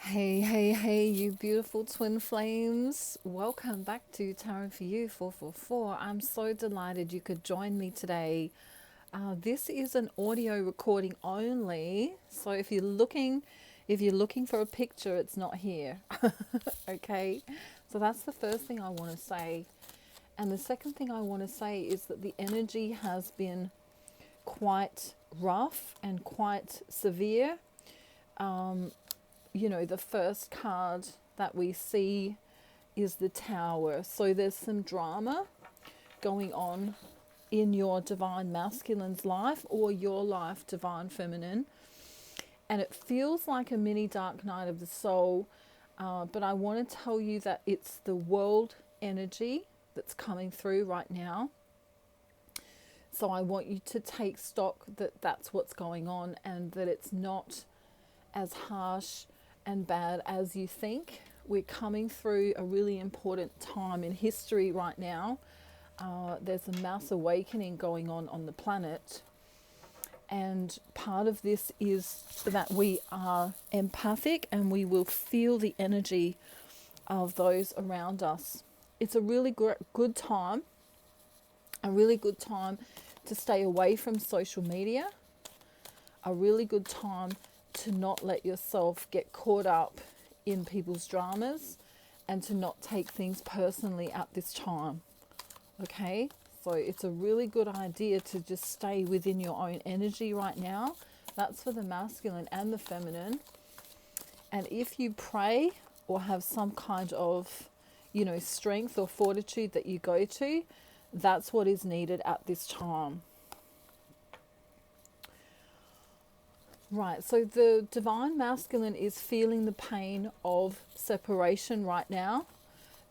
Hey, hey, hey, you beautiful twin flames. Welcome back to Tarot for You 444. I'm so delighted you could join me today. This is an audio recording only. So if you're looking for a picture, it's not here. Okay? So that's the first thing I want to say. And the second thing I want to say is that the energy has been quite rough and quite severe. The first card that we see is the Tower. So there's some drama going on in your divine masculine's life or your life, divine feminine. And it feels like a mini dark night of the soul. But I want to tell you that it's the world energy that's coming through right now. So I want you to take stock that that's what's going on and that it's not as harsh and bad as you think. We're coming through a really important time in history right now. There's a mass awakening going on the planet. And part of this is that we are empathic and we will feel the energy of those around us. It's a really good time, to stay away from social media, a really good time to not let yourself get caught up in people's dramas and to not take things personally at this time. Okay? So it's a really good idea to just stay within your own energy right now. That's for the masculine and the feminine. And if you pray or have some kind of, strength or fortitude that you go to, that's what is needed at this time. Right, so the divine masculine is feeling the pain of separation right now.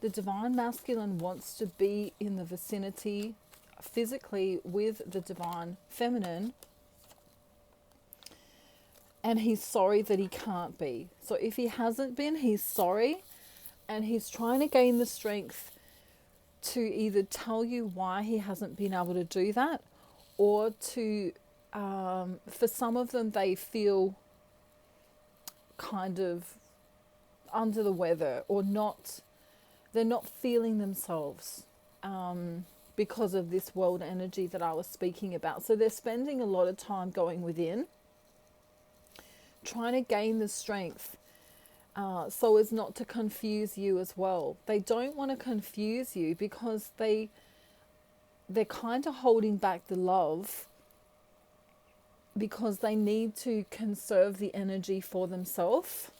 The divine masculine wants to be in the vicinity physically with the divine feminine, and he's sorry that he can't be. So if he hasn't been, he's sorry, and he's trying to gain the strength to either tell you why he hasn't been able to do that, or to for some of them, they feel kind of under the weather or not. They're not feeling themselves because of this world energy that I was speaking about. So they're spending a lot of time going within, trying to gain the strength so as not to confuse you as well. They don't want to confuse you because they're kind of holding back the love, because they need to conserve the energy for themselves.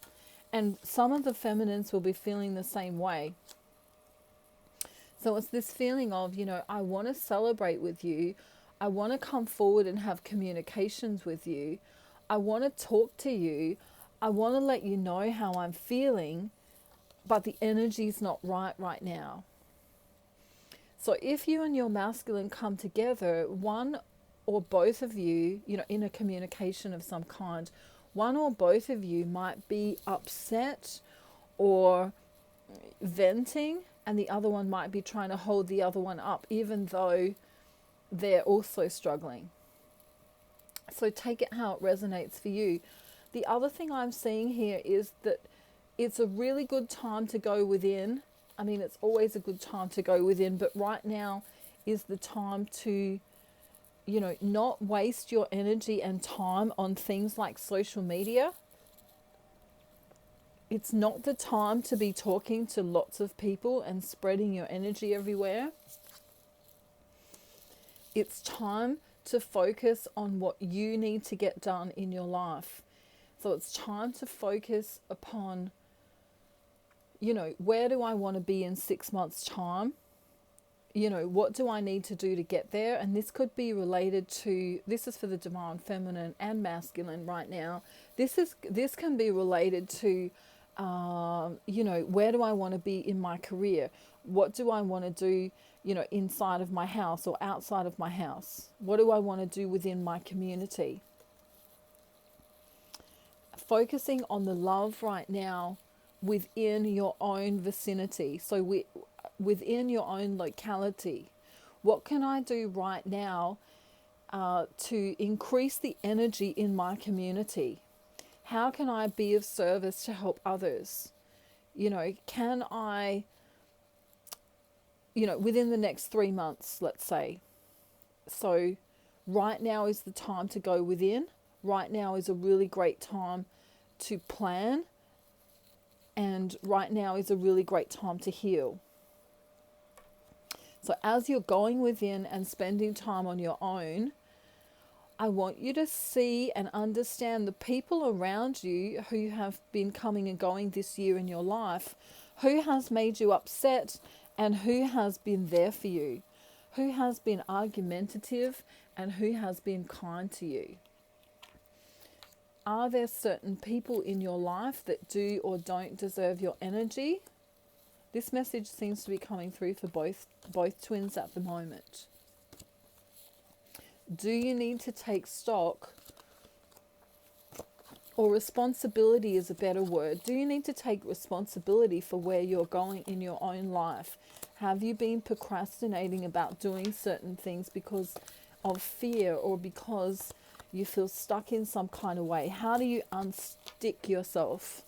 And some of the feminines will be feeling the same way. So it's this feeling of, I want to celebrate with you. I want to come forward and have communications with you. I want to talk to you. I want to let you know how I'm feeling, but the energy's not right now. So if you and your masculine come together, one or both of you, in a communication of some kind, one or both of you might be upset or venting, and the other one might be trying to hold the other one up, even though they're also struggling. So take it how it resonates for you. The other thing I'm seeing here is that it's a really good time to go within. I mean, it's always a good time to go within, but right now is the time to not waste your energy and time on things like social media. It's not the time to be talking to lots of people and spreading your energy everywhere. It's time to focus on what you need to get done in your life. So it's time to focus upon, where do I want to be in 6 months' time? What do I need to do to get there? And this could be related to, this is for the divine feminine and masculine right now. This can be related to, where do I want to be in my career? What do I want to do, inside of my house or outside of my house? What do I want to do within my community? Focusing on the love right now within your own vicinity. So within your own locality. What can I do right now to increase the energy in my community? How can I be of service to help others? Can I, within the next 3 months, let's say. So right now is the time to go within. Right now is a really great time to plan. And right now is a really great time to heal. So as you're going within and spending time on your own, I want you to see and understand the people around you who have been coming and going this year in your life, who has made you upset and who has been there for you, who has been argumentative and who has been kind to you. Are there certain people in your life that do or don't deserve your energy? This message seems to be coming through for both twins at the moment. Do you need to take stock, or responsibility is a better word? Do you need to take responsibility for where you're going in your own life? Have you been procrastinating about doing certain things because of fear or because you feel stuck in some kind of way? How do you unstick yourself?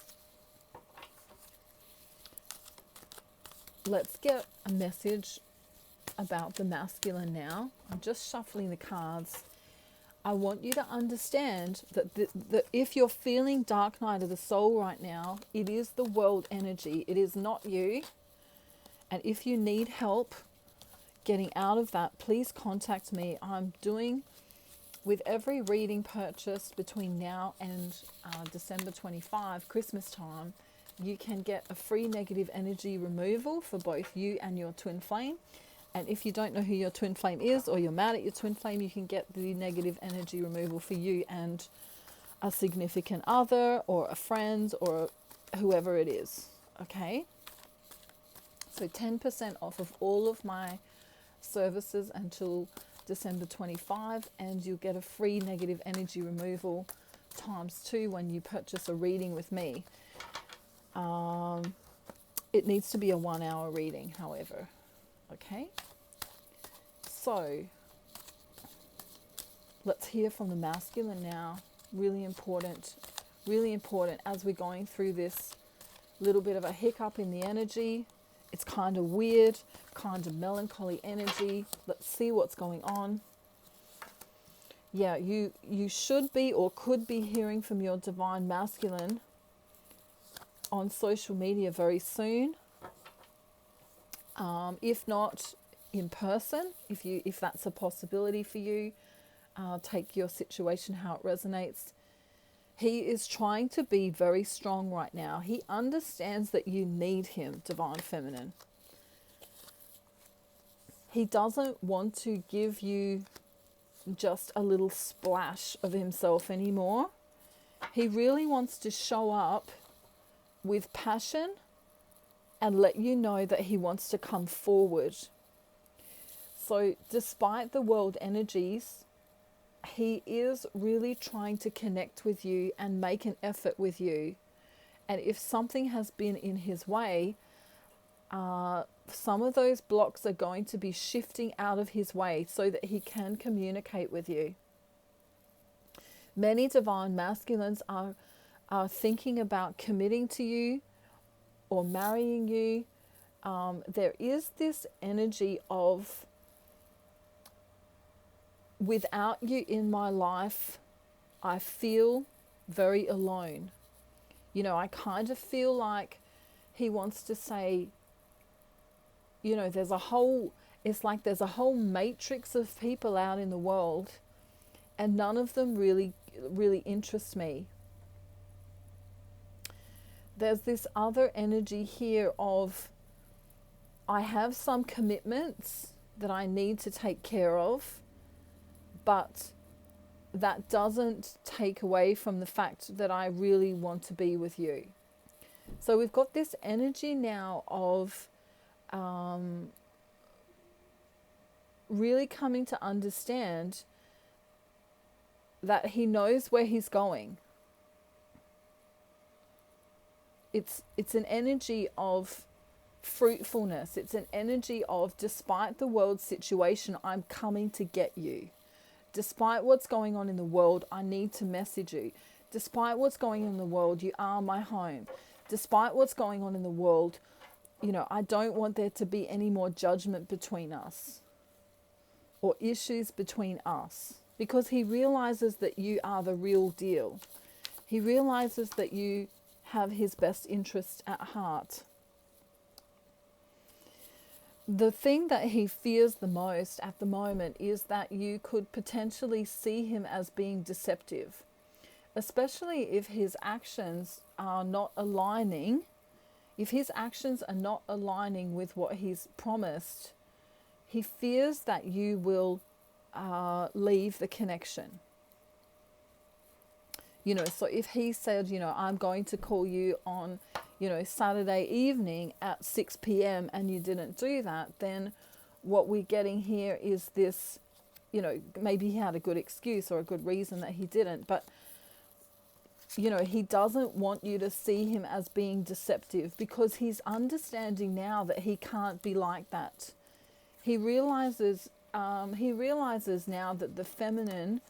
Let's get a message about the masculine now. I'm just shuffling the cards. I want you to understand that if you're feeling dark night of the soul right now, it is the world energy. It is not you. And if you need help getting out of that, please contact me. I'm doing, with every reading purchased between now and December 25, Christmas time, you can get a free negative energy removal for both you and your twin flame. And if you don't know who your twin flame is, or you're mad at your twin flame, you can get the negative energy removal for you and a significant other or a friend or whoever it is. Okay? So 10% off of all of my services until December 25, and you'll get a free negative energy removal ×2 when you purchase a reading with me. It needs to be a 1-hour reading, however. Okay? So, let's hear from the masculine now. Really important as we're going through this little bit of a hiccup in the energy. It's kind of weird, kind of melancholy energy. Let's see what's going on. Yeah, you should be or could be hearing from your divine masculine on social media very soon. If not in person, if that's a possibility for you, take your situation how it resonates. He is trying to be very strong right now. He understands that you need him, divine feminine. He doesn't want to give you just a little splash of himself anymore. He really wants to show up with passion and let you know that he wants to come forward. So despite the world energies, he is really trying to connect with you and make an effort with you. And if something has been in his way, some of those blocks are going to be shifting out of his way so that he can communicate with you. Many divine masculines are thinking about committing to you or marrying you. There is this energy of, without you in my life, I feel very alone. I kind of feel like he wants to say, there's a whole matrix of people out in the world, and none of them really interest me. There's this other energy here of, I have some commitments that I need to take care of, but that doesn't take away from the fact that I really want to be with you. So we've got this energy now of really coming to understand that he knows where he's going. It's an energy of fruitfulness. It's an energy of, despite the world situation, I'm coming to get you. Despite what's going on in the world, I need to message you. Despite what's going on in the world, you are my home. Despite what's going on in the world, I don't want there to be any more judgment between us or issues between us, because he realizes that you are the real deal. He realizes that you have his best interest at heart. The thing that he fears the most at the moment is that you could potentially see him as being deceptive, especially if his actions are not aligning. If his actions are not aligning with what he's promised, he fears that you will leave the connection. So if he said, I'm going to call you on, Saturday evening at 6 p.m. and you didn't do that, then what we're getting here is this, maybe he had a good excuse or a good reason that he didn't, but, he doesn't want you to see him as being deceptive, because he's understanding now that he can't be like that. He realizes now that the feminine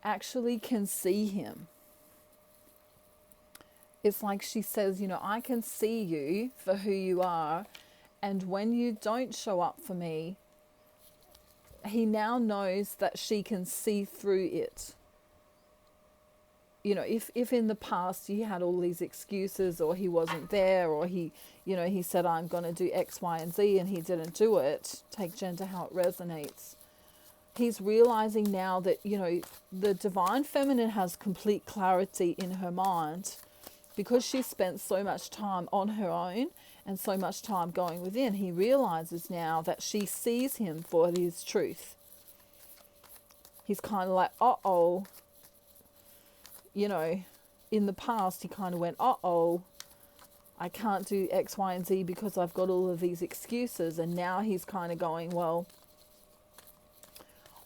actually can see him. It's like she says, I can see you for who you are, and when you don't show up for me, he now knows that she can see through it. If in the past you had all these excuses, or he wasn't there, or he said, I'm going to do X, Y, and Z, and he didn't do it, take gender how it resonates. He's realizing now that, the divine feminine has complete clarity in her mind, because she spent so much time on her own and so much time going within. He realizes now that she sees him for his truth. He's kind of like, uh-oh. In the past, he kind of went, uh-oh, I can't do X, Y, and Z because I've got all of these excuses. And now he's kind of going, well,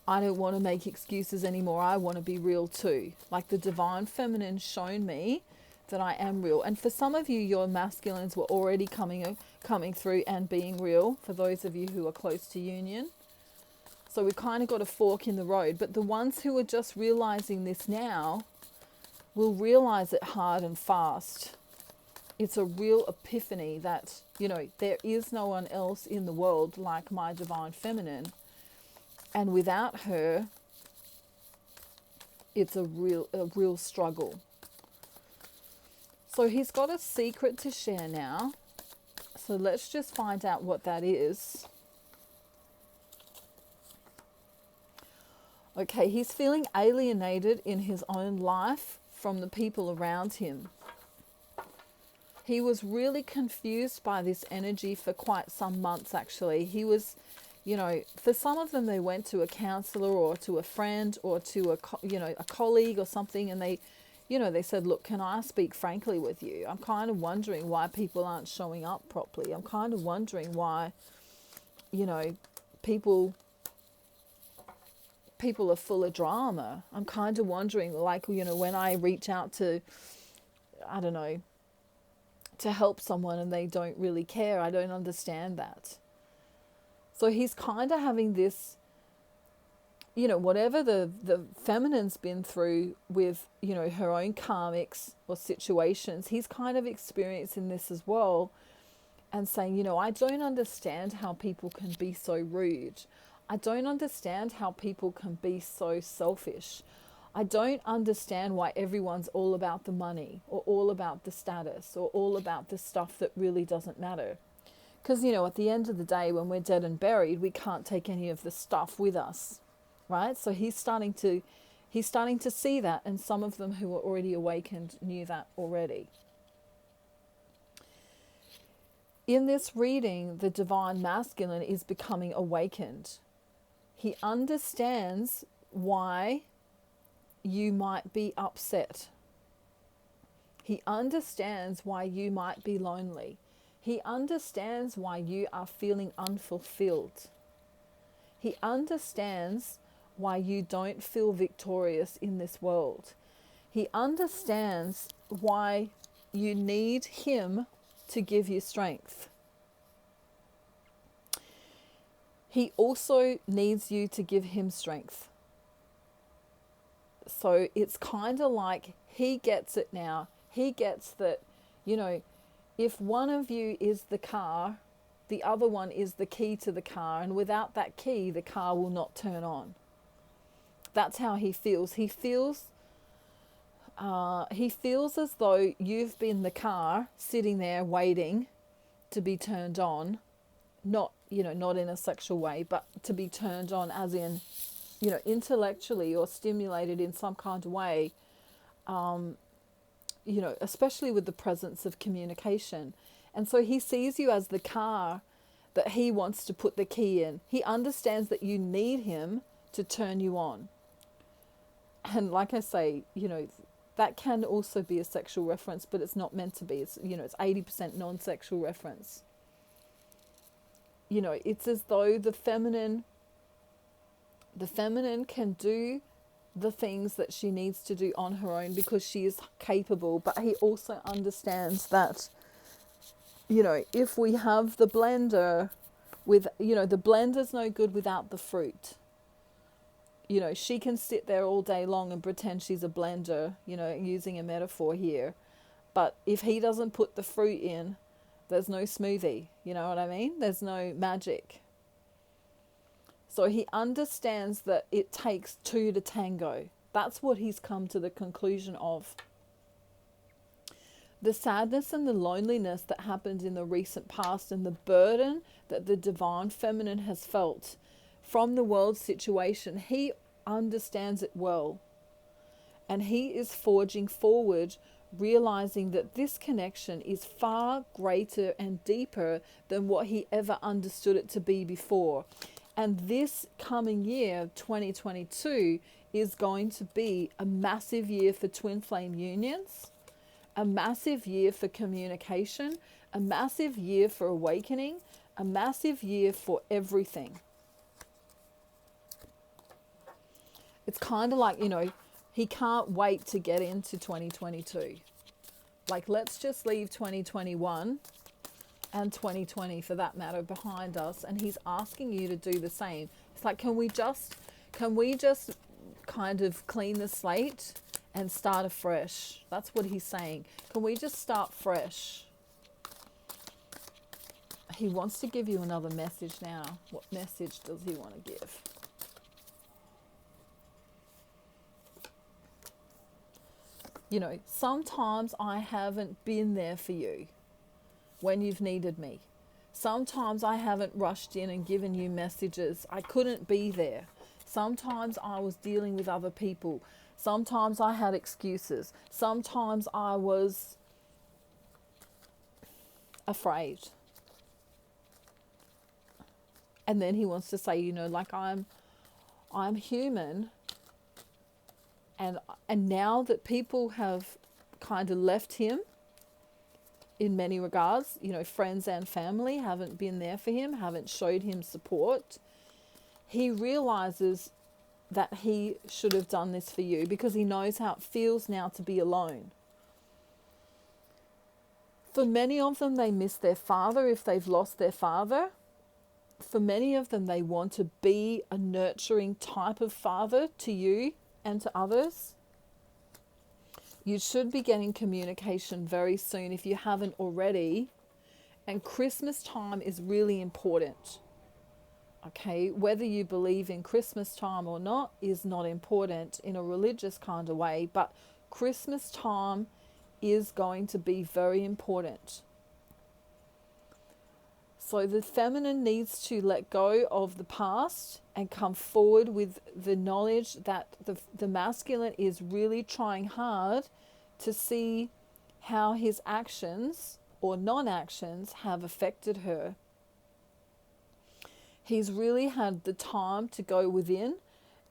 I don't want to make excuses anymore. I want to be real too. Like the divine feminine shown me that I am real. And for some of you, your masculines were already coming through and being real, for those of you who are close to union. So we've kind of got a fork in the road. But the ones who are just realizing this now will realize it hard and fast. It's a real epiphany that, there is no one else in the world like my divine feminine. And without her, it's a real struggle. So he's got a secret to share now. So let's just find out what that is. Okay, he's feeling alienated in his own life from the people around him. He was really confused by this energy for quite some months, actually. He was, for some of them, they went to a counselor or to a friend or to a colleague or something, and they said, look, can I speak frankly with you? I'm kind of wondering why people aren't showing up properly. I'm kind of wondering why, people are full of drama. I'm kind of wondering, when I reach out to, to help someone and they don't really care, I don't understand that. So he's kind of having this, whatever the feminine's been through with, her own karmics or situations, he's kind of experiencing this as well, and saying, I don't understand how people can be so rude. I don't understand how people can be so selfish. I don't understand why everyone's all about the money or all about the status or all about the stuff that really doesn't matter. Because, at the end of the day, when we're dead and buried, we can't take any of the stuff with us, right? So he's starting to see that, and some of them who are already awakened knew that already. In this reading, the divine masculine is becoming awakened. He understands why you might be upset. He understands why you might be lonely. He understands why you are feeling unfulfilled. He understands why you don't feel victorious in this world. He understands why you need him to give you strength. He also needs you to give him strength. So it's kind of like He gets it now. He gets that, you know, if one of you is the car, the other one is the key to the car, and without that key, the car will not turn on. That's how he feels. He feels as though you've been the car sitting there waiting to be turned on, not, you know, not in a sexual way, but to be turned on as in, you know, intellectually or stimulated in some kind of way, you know, especially with the presence of communication. And so he sees you as the car that he wants to put the key in. He understands that you need him to turn you on. And like I say, you know, that can also be a sexual reference, but it's not meant to be. It's, you know, it's 80% non-sexual reference. You know, it's as though the feminine can do the things that she needs to do on her own because she is capable, but he also understands that, you know, if we have the blender with, you know, the blender's no good without the fruit. You know, she can sit there all day long and pretend she's a blender, you know, using a metaphor here. But if he doesn't put the fruit in, there's no smoothie. You know what I mean? There's no magic. So he understands that it takes two to tango. That's what he's come to the conclusion of. The sadness and the loneliness that happened in the recent past and the burden that the divine feminine has felt from the world situation, he understands it well. And he is forging forward, realizing that this connection is far greater and deeper than what he ever understood it to be before. And this coming year, 2022, is going to be a massive year for twin flame unions, a massive year for communication, a massive year for awakening, a massive year for everything. It's kind of like, you know, he can't wait to get into 2022. Like, let's just leave 2021 and 2020 for that matter behind us, and he's asking you to do the same. It's like, can we just kind of clean the slate and start afresh? That's what he's saying. Can we just start fresh? He wants to give you another message now. What message does he want to give? You know, sometimes I haven't been there for you when you've needed me. Sometimes I haven't rushed in and given you messages. I couldn't be there. Sometimes I was dealing with other people. Sometimes I had excuses. Sometimes I was afraid. And then he wants to say, you know, like, I'm human. And now that people have kind of left him in many regards, you know, friends and family haven't been there for him, haven't showed him support, he realizes that he should have done this for you because he knows how it feels now to be alone. For many of them, they miss their father if they've lost their father. For many of them, they want to be a nurturing type of father to you and to others. You should be getting communication very soon if you haven't already. And Christmas time is really important. Okay, whether you believe in Christmas time or not is not important in a religious kind of way, but Christmas time is going to be very important. So the feminine needs to let go of the past and come forward with the knowledge that the masculine is really trying hard to see how his actions or non-actions have affected her. He's really had the time to go within,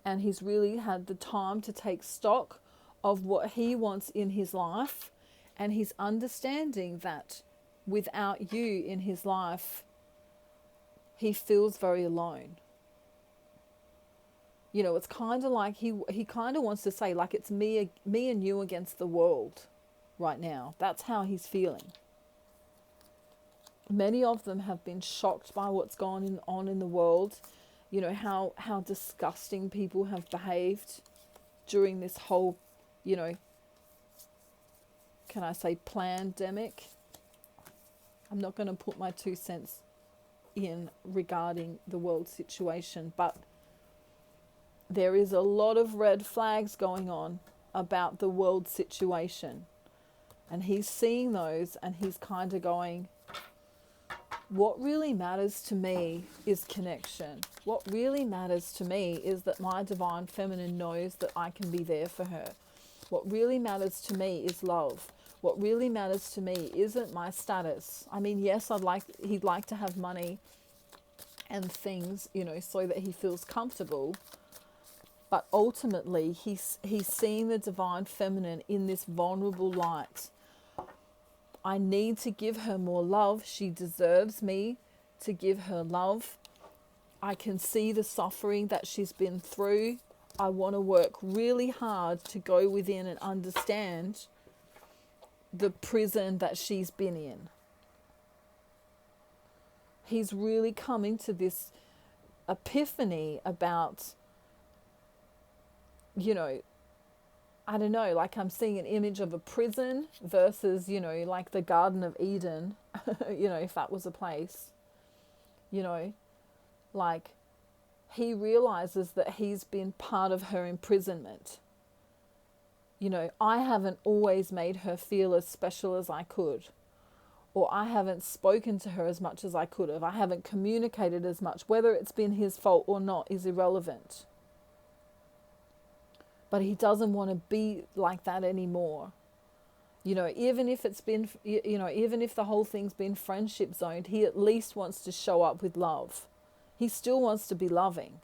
and he's really had the time to take stock of what he wants in his life, and he's understanding that without you in his life, he feels very alone. You know, it's kind of like he kind of wants to say, like, it's me and you against the world right now. That's how he's feeling. Many of them have been shocked by what's gone on in the world. You know, how disgusting people have behaved during this whole, you know, can I say, pandemic. I'm not going to put my 2 cents in regarding the world situation, but there is a lot of red flags going on about the world situation. And he's seeing those and he's kind of going, what really matters to me is connection. What really matters to me is that my divine feminine knows that I can be there for her. What really matters to me is love. What really matters to me isn't my status. I mean, yes, he'd like to have money and things, you know, so that he feels comfortable. But ultimately, he's seeing the divine feminine in this vulnerable light. I need to give her more love. She deserves me to give her love. I can see the suffering that she's been through. I want to work really hard to go within and understand the prison that she's been in. He's really coming to this epiphany about, you know, I don't know, like I'm seeing an image of a prison versus, you know, like the Garden of Eden, you know, if that was a place, you know, like he realizes that he's been part of her imprisonment. You know, I haven't always made her feel as special as I could, or I haven't spoken to her as much as I could have. I haven't communicated as much. Whether it's been his fault or not is irrelevant. But he doesn't want to be like that anymore. You know, even if it's been, you know, even if the whole thing's been friendship zoned, he at least wants to show up with love. He still wants to be loving.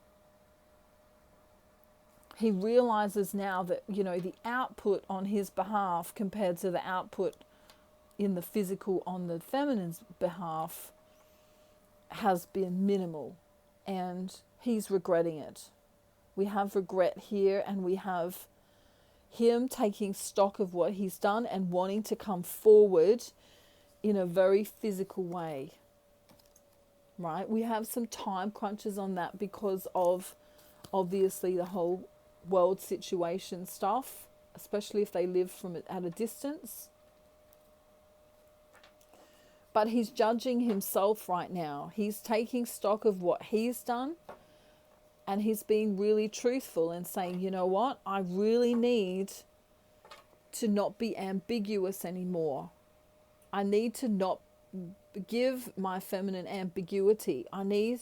He realizes now that, you know, the output on his behalf compared to the output in the physical on the feminine's behalf has been minimal, and he's regretting it. We have regret here, and we have him taking stock of what he's done and wanting to come forward in a very physical way, right? We have some time crunches on that because of obviously the whole world situation stuff, especially if they live from at a distance. But he's judging himself right now. He's taking stock of what he's done. And he's being really truthful and saying, you know what? I really need to not be ambiguous anymore. I need to not give my feminine ambiguity. I need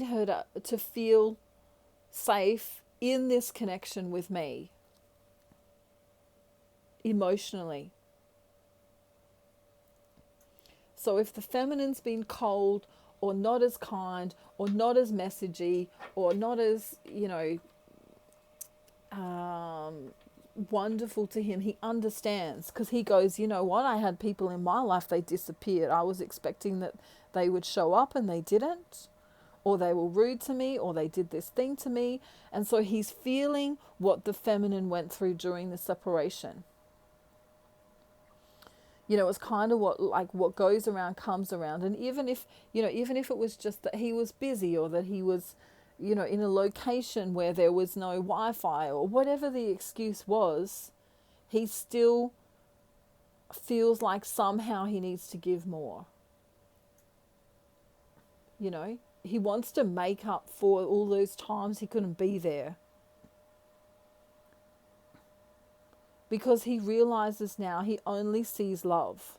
her to feel safe in this connection with me emotionally. So if the feminine's been cold or not as kind or not as messagey or not as, you know, wonderful to him, he understands, because he goes, you know what, I had people in my life, they disappeared. I was expecting that they would show up and they didn't, or they were rude to me, or they did this thing to me. And so he's feeling what the feminine went through during the separation. You know, it's kind of what goes around comes around. And even if it was just that he was busy, or that he was, you know, in a location where there was no Wi-Fi, or whatever the excuse was, he still feels like somehow he needs to give more. You know, he wants to make up for all those times he couldn't be there. Because he realizes now he only sees love.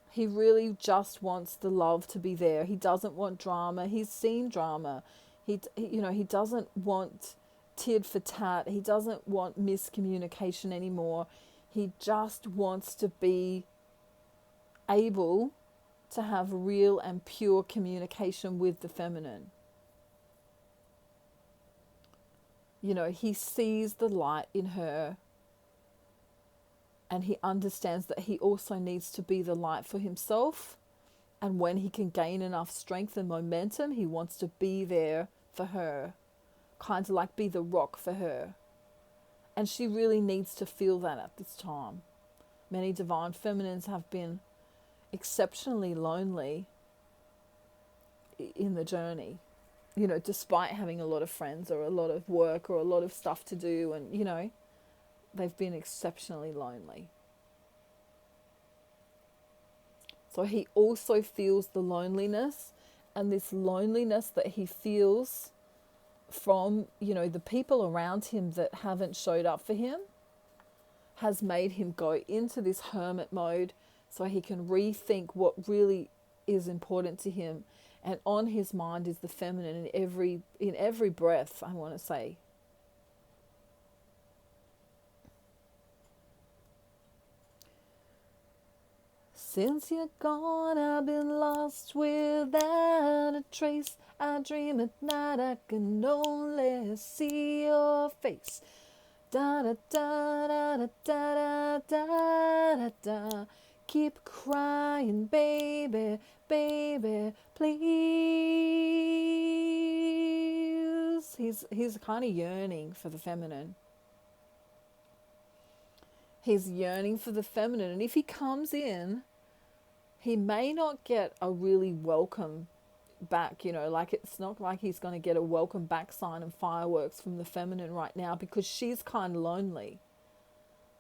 He really just wants the love to be there. He doesn't want drama. He's seen drama. He doesn't want tit for tat. He doesn't want miscommunication anymore. He just wants to be able to have real and pure communication with the feminine. You know, he sees the light in her, and he understands that he also needs to be the light for himself. And when he can gain enough strength and momentum, he wants to be there for her, kind of like be the rock for her. And she really needs to feel that at this time. Many divine feminines have been exceptionally lonely in the journey. You know, despite having a lot of friends or a lot of work or a lot of stuff to do, and, you know, they've been exceptionally lonely. So he also feels the loneliness, and this loneliness that he feels from, the people around him that haven't showed up for him has made him go into this hermit mode so he can rethink what really is important to him. And on his mind is the feminine in every breath, I want to say. Since you're gone, I've been lost without a trace. I dream at night, I can only see your face. Da da da da da da da da da. Keep crying, baby, baby, please. He's kind of yearning for the feminine. He's yearning for the feminine, and if he comes in, he may not get a really welcome back, like it's not like he's going to get a welcome back sign and fireworks from the feminine right now, because she's kind of lonely.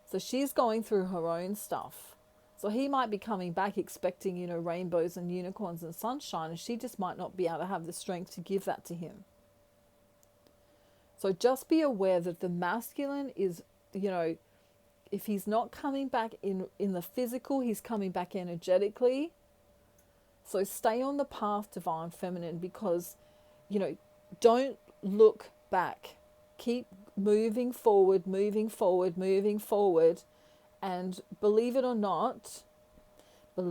So she's going through her own stuff. So he might be coming back expecting, rainbows and unicorns and sunshine, and she just might not be able to have the strength to give that to him. So just be aware that the masculine is, if he's not coming back in the physical, he's coming back energetically. So stay on the path, divine feminine, because, don't look back. Keep moving forward, moving forward, moving forward. And believe it or not, I'm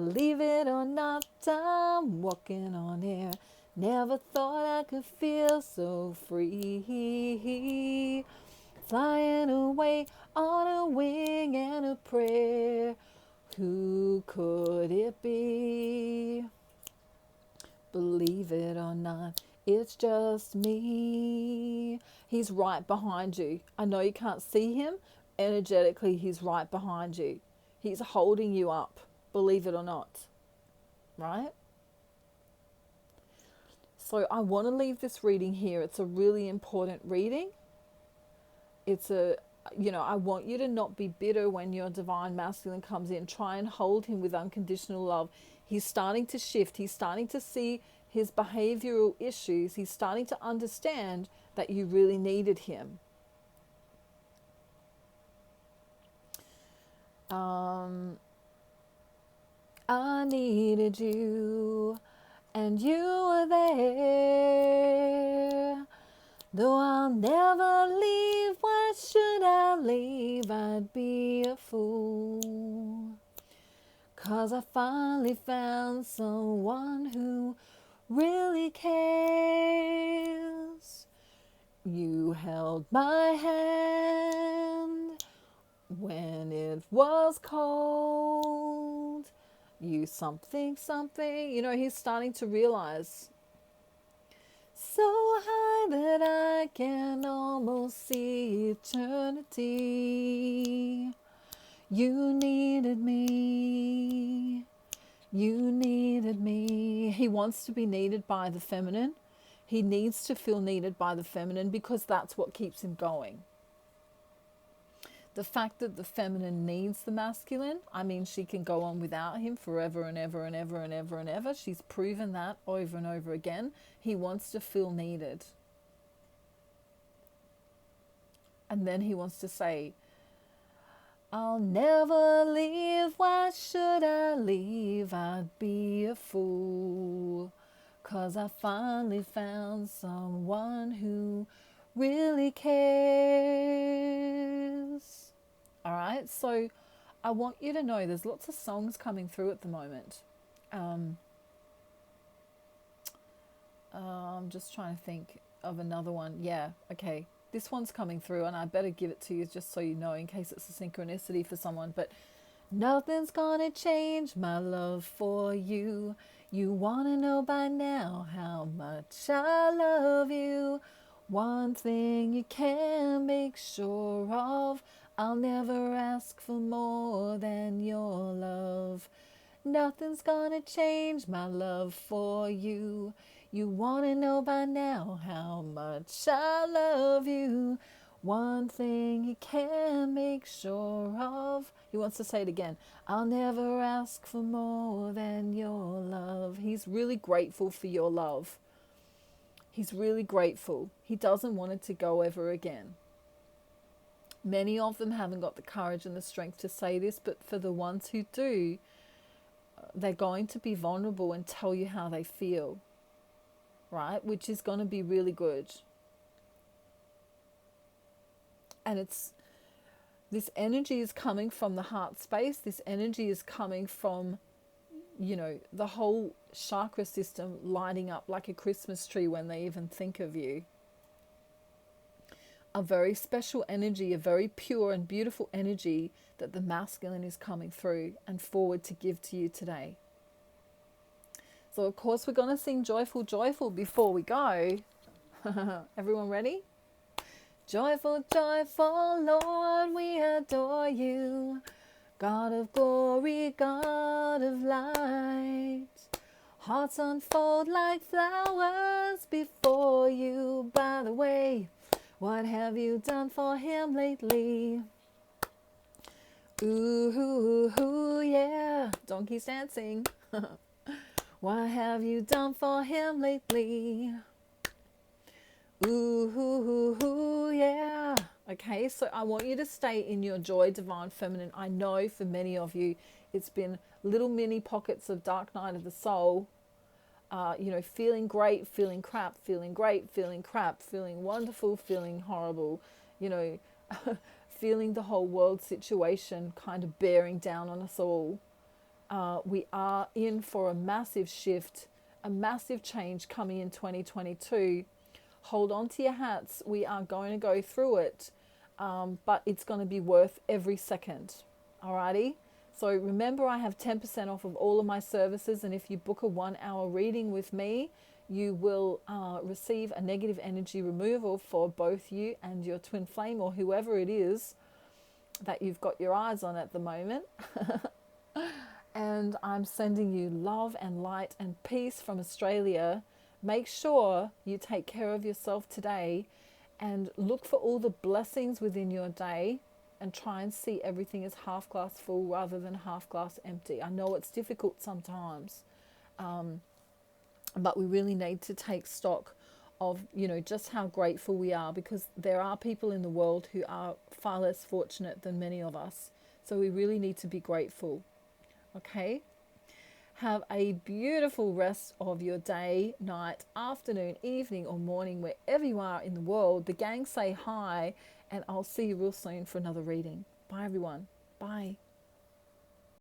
walking on air. Never thought I could feel so free. Flying away on a wing and a prayer. Who could it be? Believe it or not, it's just me. He's right behind you. I know you can't see him. Energetically, he's right behind you. He's holding you up. Believe it or not. Right? So I want to leave this reading here. It's a really important reading. I want you to not be bitter when your divine masculine comes in. Try and hold him with unconditional love. He's starting to shift. He's starting to see his behavioral issues. He's starting to understand that you really needed him. I needed you, and you were there. Though I'll never leave, why should I leave? I'd be a fool. 'Cause I finally found someone who really cares. You held my hand when it was cold. You something. He's starting to realize. So high that I can almost see eternity. You needed me. You needed me. He wants to be needed by the feminine. He needs to feel needed by the feminine because that's what keeps him going. The fact that the feminine needs the masculine, she can go on without him forever and ever and ever and ever and ever. She's proven that over and over again. He wants to feel needed. And then he wants to say, I'll never leave, why should I leave? I'd be a fool. 'Cause I finally found someone who really cares. All right, so I want you to know there's lots of songs coming through at the moment. I'm just trying to think of another one. Yeah, okay. This one's coming through, and I better give it to you just so you know in case it's a synchronicity for someone. But nothing's gonna change my love for you. You wanna know by now how much I love you. One thing you can make sure of, I'll never ask for more than your love. Nothing's gonna change my love for you. You wanna know by now how much I love you. One thing he can make sure of. He wants to say it again. I'll never ask for more than your love. He's really grateful for your love. He's really grateful. He doesn't want it to go ever again. Many of them haven't got the courage and the strength to say this, but for the ones who do, they're going to be vulnerable and tell you how they feel, right? Which is going to be really good. And this energy is coming from the heart space. This energy is coming from, the whole chakra system lighting up like a Christmas tree when they even think of you. A very special energy, a very pure and beautiful energy that the masculine is coming through and forward to give to you today. So of course we're going to sing Joyful, Joyful before we go. Everyone ready? Joyful, joyful, Lord, we adore you. God of glory, God of light. Hearts unfold like flowers before you. By the way, what have you done for him lately? Ooh, yeah. Donkeys dancing. What have you done for him lately? Ooh, yeah. Okay, so I want you to stay in your joy, divine feminine. I know for many of you, it's been little mini pockets of dark night of the soul. Feeling great, feeling crap, feeling great, feeling crap, feeling wonderful, feeling horrible, feeling the whole world situation kind of bearing down on us all. We are in for a massive shift, a massive change coming in 2022. Hold on to your hats. We are going to go through it, but it's going to be worth every second. Alrighty? So remember, I have 10% off of all of my services, and if you book a 1-hour reading with me, you will receive a negative energy removal for both you and your twin flame, or whoever it is that you've got your eyes on at the moment. And I'm sending you love and light and peace from Australia. Make sure you take care of yourself today and look for all the blessings within your day, and try and see everything as half glass full rather than half glass empty. I know it's difficult sometimes, but we really need to take stock of, just how grateful we are, because there are people in the world who are far less fortunate than many of us. So we really need to be grateful. Okay? Have a beautiful rest of your day, night, afternoon, evening, or morning, wherever you are in the world. The gang say hi, and I'll see you real soon for another reading. Bye, everyone. Bye.